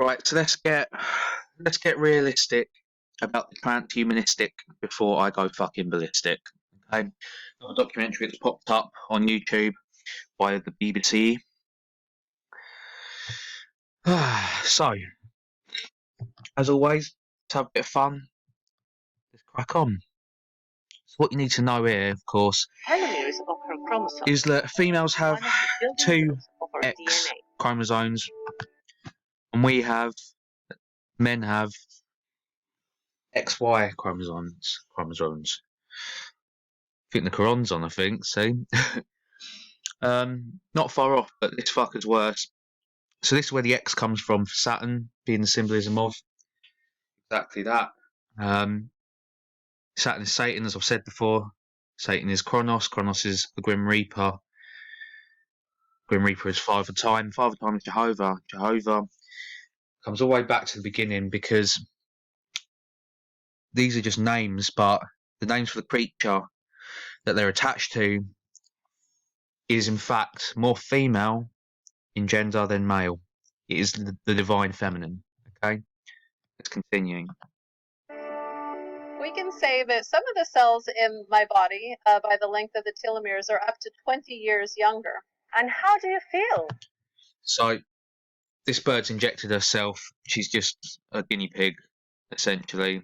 Right, so let's get realistic about the transhumanistic before I go fucking ballistic. Okay, got a documentary that's popped up on YouTube by the BBC. So, as always, to have a bit of fun, let's crack on. So what you need to know here, of course, is that females have two X chromosomes, and men have XY chromosomes. I think the Quran's on, I think, see? Not far off, but this fucker's worse. So this is where the X comes from for Saturn, being the symbolism of exactly that. Saturn is Satan, as I've said before. Satan is Kronos. Kronos is the Grim Reaper. Grim Reaper is Father Time. Father Time is Jehovah. Jehovah comes all the way back to the beginning because these are just names, but the names for the creature that they're attached to is in fact more female in gender than male. It is the divine feminine. Okay, let's continue. We can say that some of the cells in my body, by the length of the telomeres, are up to 20 years younger. And how do you feel? So, this bird's injected herself. She's just a guinea pig, essentially.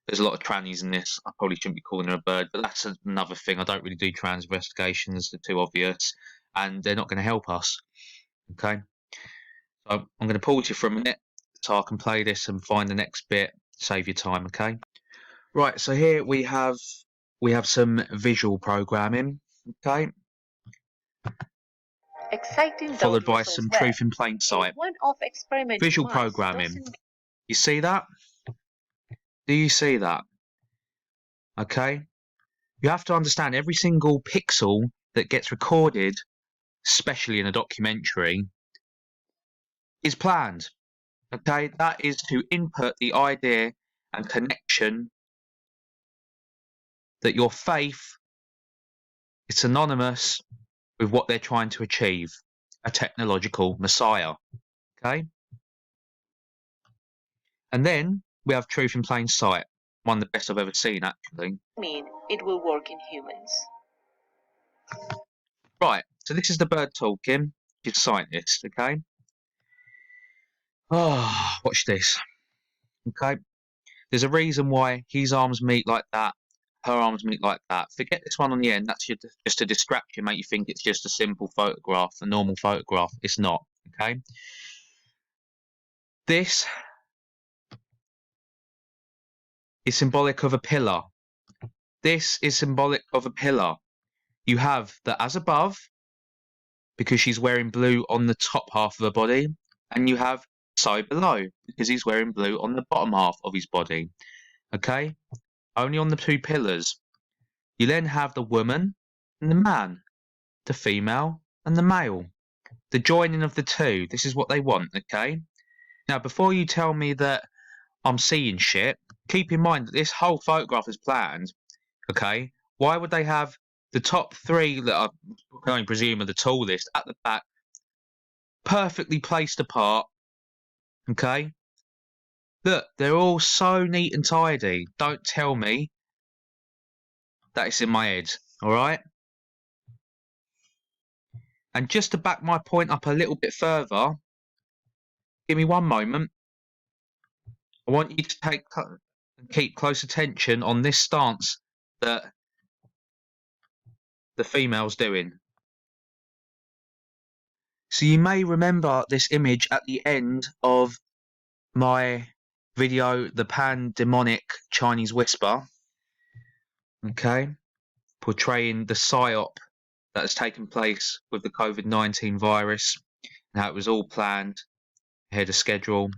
There's a lot of trannies in this. I probably shouldn't be calling her a bird, but that's another thing. I don't really do trans investigations. They're too obvious, and they're not going to help us. Okay? So, I'm going to pause you for a minute so I can play this and find the next bit. Save your time, okay? Right, so here we have some visual programming, okay? Exciting, followed by some truth in plain sight. Visual programming. You see that? Do you see that? Okay? You have to understand every single pixel that gets recorded, especially in a documentary, is planned. Okay? That is to input the idea and connection that your faith is synonymous with what they're trying to achieve, a technological messiah. Okay? And then we have truth in plain sight. One of the best I've ever seen, actually. I mean, it will work in humans. Right, so this is the bird talking. He's a scientist, okay? Oh, watch this. Okay? There's a reason why his arms meet like that, her arms meet like that. Forget this one on the end. That's just a distraction, make you think it's just a simple photograph, a normal photograph. It's not, okay? This is symbolic of a pillar. This is symbolic of a pillar. You have the as above, because she's wearing blue on the top half of her body, and you have so below, because he's wearing blue on the bottom half of his body. Okay? Only on the two pillars. You then have the woman and the man, the female and the male. The joining of the two. This is what they want, okay? Now, before you tell me that I'm seeing shit, keep in mind that this whole photograph is planned, okay? Why would they have the top three that I can only presume are the tallest at the back, perfectly placed apart, okay? Look, they're all so neat and tidy. Don't tell me that it's in my head, all right? And just to back my point up a little bit further, give me one moment. I want you to keep close attention on this stance that the female's doing. So you may remember this image at the end of my video, The Pandemonic Chinese Whisper, okay, portraying the psyop that has taken place with the COVID-19 virus and how it was all planned ahead of schedule.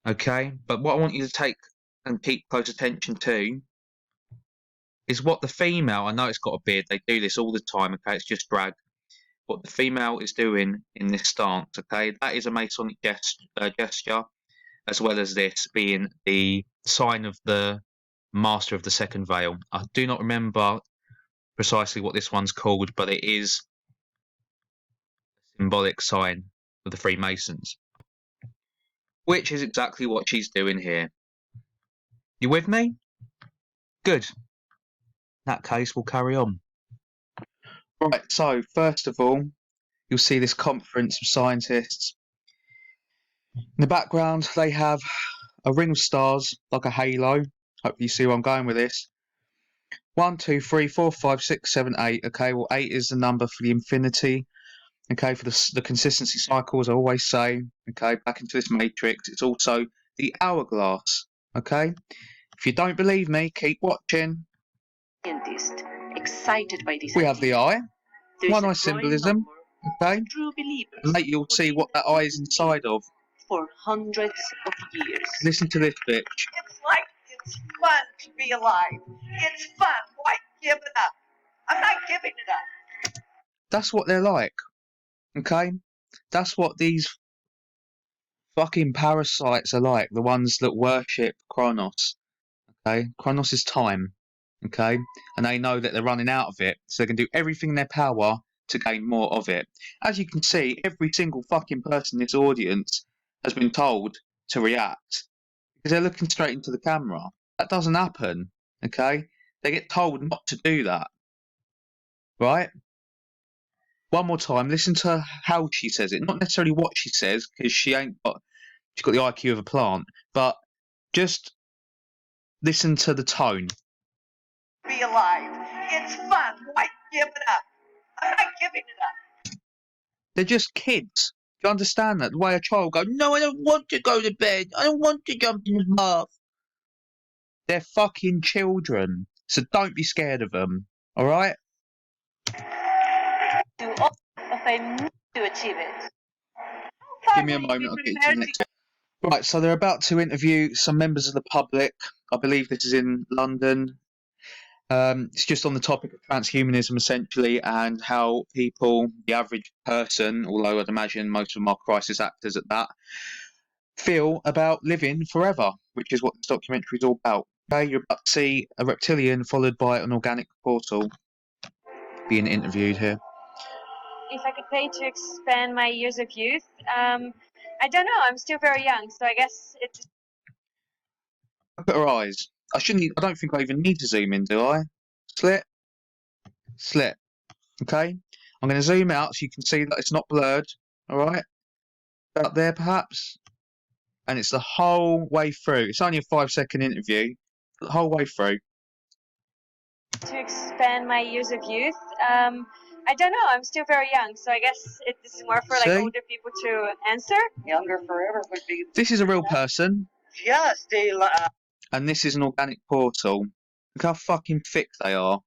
Okay, but what I want you to take and keep close attention to is what the female, I know it's got a beard, they do this all the time, okay, it's just drag. What the female is doing in this stance, okay, that is a Masonic gesture, as well as this being the sign of the Master of the Second Veil. I do not remember precisely what this one's called, but it is a symbolic sign of the Freemasons. which is exactly what she's doing here. You with me? Good. In that case, we'll carry on. Right, so first of all, you'll see this conference of scientists. In the background, they have a ring of stars, like a halo. Hopefully you see where I'm going with this. 1, 2, 3, 4, 5, 6, 7, 8. Okay, well, 8 is the number for the infinity. Okay, for the consistency cycle, as I always say. Okay, back into this matrix. It's also the hourglass. Okay, if you don't believe me, keep watching. Scientist excited by this We have the eye. There is One a eye growing symbolism. number Okay, of true believers and later you'll see what that eye is inside of. for hundreds of years. Listen to this bitch. It's like it's fun to be alive. It's fun. Why give it up? I'm not giving it up. That's what they're like. Okay, that's what these fucking parasites are like. The ones that worship Kronos. Okay, Kronos is time. Okay, and they know that they're running out of it, so they can do everything in their power to gain more of it. As you can see, every single fucking person in this audience has been told to react because they're looking straight into the camera. That doesn't happen. Okay, they get told not to do that. Right? One more time, listen to how she says it. Not necessarily what she says, because she's got the IQ of a plant, but just listen to the tone. Be alive. It's fun. Why give it up? I'm not giving it up. They're just kids. Do you understand that? The way a child goes, no, I don't want to go to bed. I don't want to jump in the bath. They're fucking children. So don't be scared of them. Alright? Do all if I need to achieve it. Give me a moment, I'll get to the next bit. Right, so they're about to interview some members of the public. I believe this is in London. It's just on the topic of transhumanism, essentially, and how people, the average person, although I'd imagine most of them are crisis actors at that, feel about living forever, which is what this documentary is all about. Okay, you're about to see a reptilian followed by an organic portal being interviewed here. If I could pay to expand my years of youth, I don't know. I'm still very young, so I guess it's. Look at her eyes. I don't think I even need to zoom in, do I? Slit. Okay? I'm going to zoom out so you can see that it's not blurred. Alright? Up there, perhaps? And it's the whole way through. It's only a 5-second interview. The whole way through. To expand my years of youth, I don't know. I'm still very young, so I guess it's more for like older people to answer. Younger forever would be This is a real person. just And this is an organic portal. Look how fucking thick they are.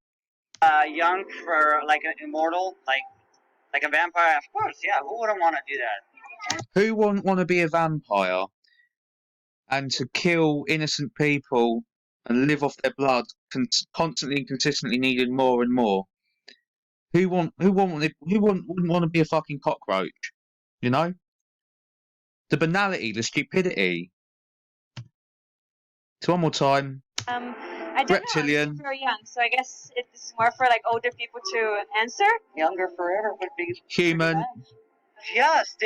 young for like an immortal, like a vampire. Of course, yeah. Who wouldn't want to do that? Who wouldn't want to be a vampire and to kill innocent people and live off their blood, constantly and consistently needing more and more? Who wouldn't want to be a fucking cockroach? You know? The banality, the stupidity. So one more time. I don't Reptilian. know. I'm still very young, so I guess it's more for like older people to answer. Younger forever would be Human. just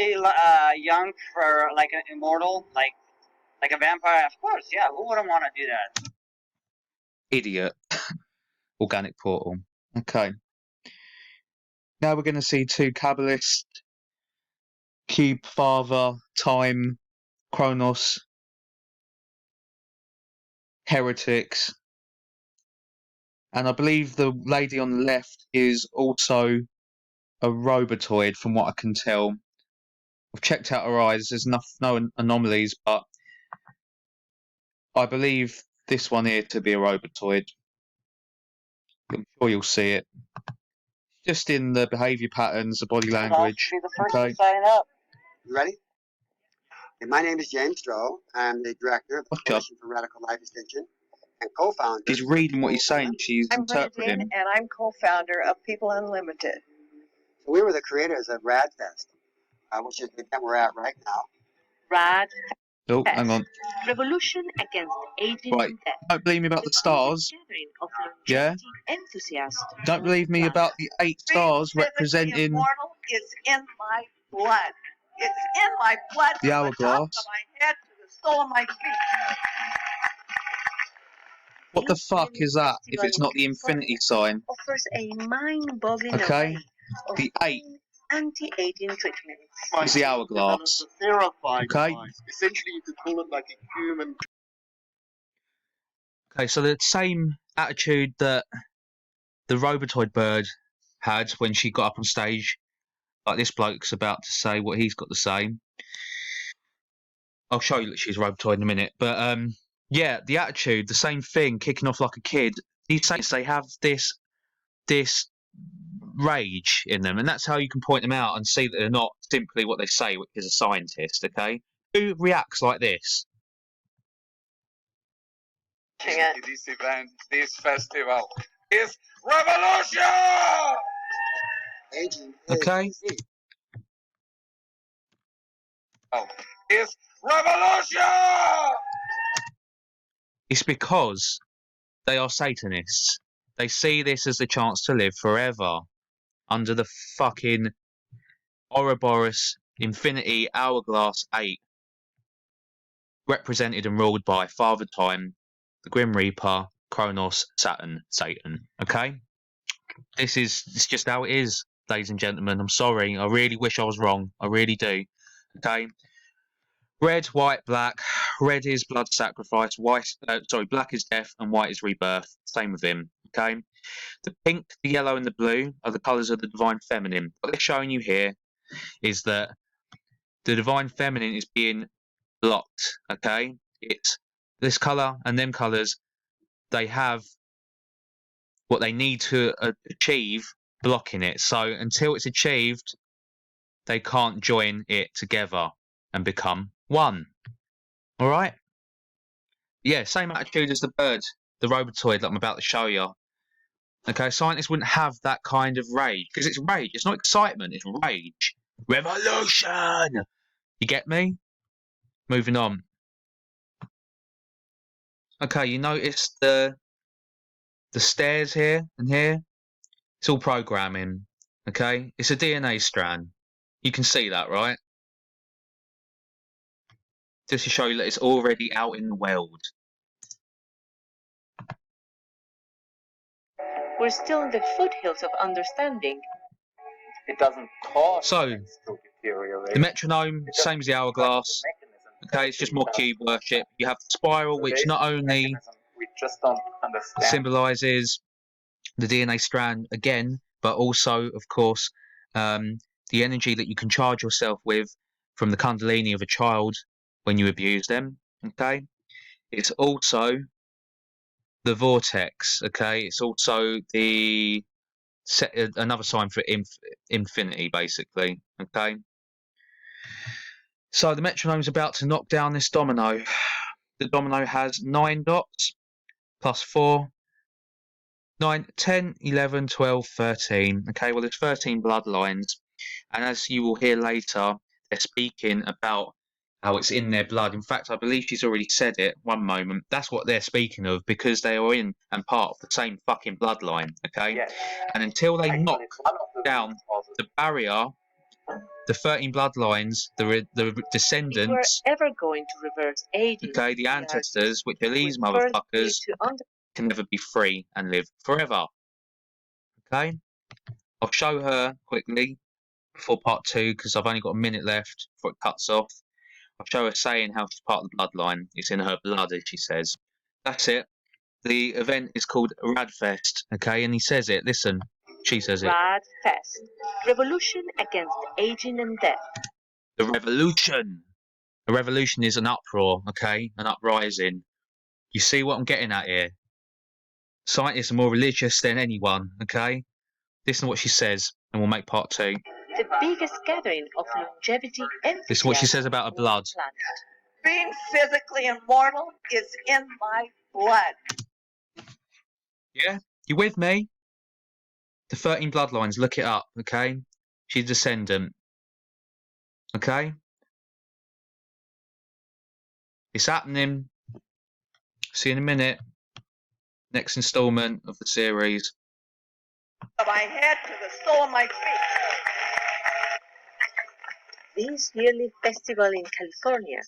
young for like an immortal, like a vampire. Of course, yeah. Who wouldn't want to do that? Idiot. Organic portal. Okay. Now we're going to see two Kabbalists, Cube Father, Time, Kronos, heretics. And I believe the lady on the left is also a robotoid, from what I can tell. I've checked out her eyes. There's no anomalies, but I believe this one here to be a robotoid. I'm sure you'll see it. Just in the behaviour patterns, the body language. Be the first Okay. to sign up. You ready? Okay, my name is James Stroh. I'm the director of the Watch out. Coalition for Radical Life Extension and co-founder. She's reading what he's saying. She's I'm interpreting. Bernadine, and I'm co-founder of People Unlimited. So we were the creators of RadFest, which is the event we're at right now. Rad Oh, hang on. revolution against aging Right. and death. Don't believe me about the stars. Gathering of Yeah? longevity enthusiasts. Don't believe me about the 8 stars Being physically representing immortal is in my blood. It's in my blood. The from top hourglass. of my head to sole of my feet. What the This fuck yearly is that if festival it's in not the infinity California sign? offers a mind-boggling Okay. array of The 8 anti-aging treatments. is the hourglass. Okay. Essentially, you could call it like a human. Okay, so the same attitude that the Robotoid bird had when she got up on stage, like this bloke's about to say what he's got to say. I'll show you that she's Robotoid in a minute, but yeah, the attitude, the same thing, kicking off like a kid. These saints, they have this rage in them, and that's how you can point them out and see that they're not simply what they say, which is a scientist. Okay, who reacts like this? This event, this festival is revolution! Aging Okay. is easy. Is revolution! It's because they are Satanists. They see this as the chance to live forever under the fucking Ouroboros Infinity Hourglass 8, represented and ruled by Father Time, the Grim Reaper, Kronos, Saturn, Satan. Okay? It's just how it is, ladies and gentlemen. I'm sorry. I really wish I was wrong. I really do. Okay? Red, white, black. Red is blood sacrifice. Black is death, and white is rebirth. Same with him. Okay? The pink, the yellow, and the blue are the colours of the divine feminine. What they're showing you here is that the divine feminine is being blocked. Okay? It's this colour and them colours. They have what they need to achieve blocking it. So until it's achieved, they can't join it together and become one. All right? Yeah, same attitude as the bird, the Robotoid that I'm about to show you. Okay, scientists wouldn't have that kind of rage because it's rage. It's not excitement. It's rage. Revolution. You get me? Moving on. Okay, you notice the stairs here and here. It's all programming. Okay, it's a DNA strand. You can see that, right? Just to show you that it's already out in the world. We're still in the foothills of understanding. It doesn't cause So, things to deteriorate. the metronome, same as the hourglass. Okay, it's just more cube worship. You have the spiral, which not only we just don't understand. symbolises the DNA strand again, but also, of course, the energy that you can charge yourself with from the kundalini of a child when you abuse them. Okay, it's also the vortex. Okay, it's also the another sign for infinity, basically. Okay. So the metronome's about to knock down this domino. The domino has 9 dots, plus 4, 9, 10, 11, 12, 13. Okay, well, there's 13 bloodlines. And as you will hear later, they're speaking about how it's in their blood. In fact, I believe she's already said it one moment. That's what they're speaking of because they are in and part of the same fucking bloodline. Okay? Yes. And until they Actually, knock one of the down root causes the barrier, the 13 bloodlines, the If we're descendants, ever going to reverse aging, okay, the ancestors, which are these we first need motherfuckers, to can never be free and live forever. Okay? I'll show her quickly before part 2 because I've only got a minute left before it cuts off. I'll show her saying how she's part of the bloodline. It's in her blood, as she says. That's it. The event is called Radfest, okay? And he says it. Listen, she says it. Rad Fest. Revolution against aging and death. The revolution. A revolution is an uproar, okay? An uprising. You see what I'm getting at here? Scientists are more religious than anyone, okay? Listen to what she says, and we'll make part 2. The biggest gathering of longevity and This is what she says about her blood. Being physically immortal is in my blood. Yeah? You with me? The 13 bloodlines, look it up, okay? She's a descendant. Okay? It's happening. See you in a minute. Next installment of the series. From my head to the sole of my feet. This yearly festival in California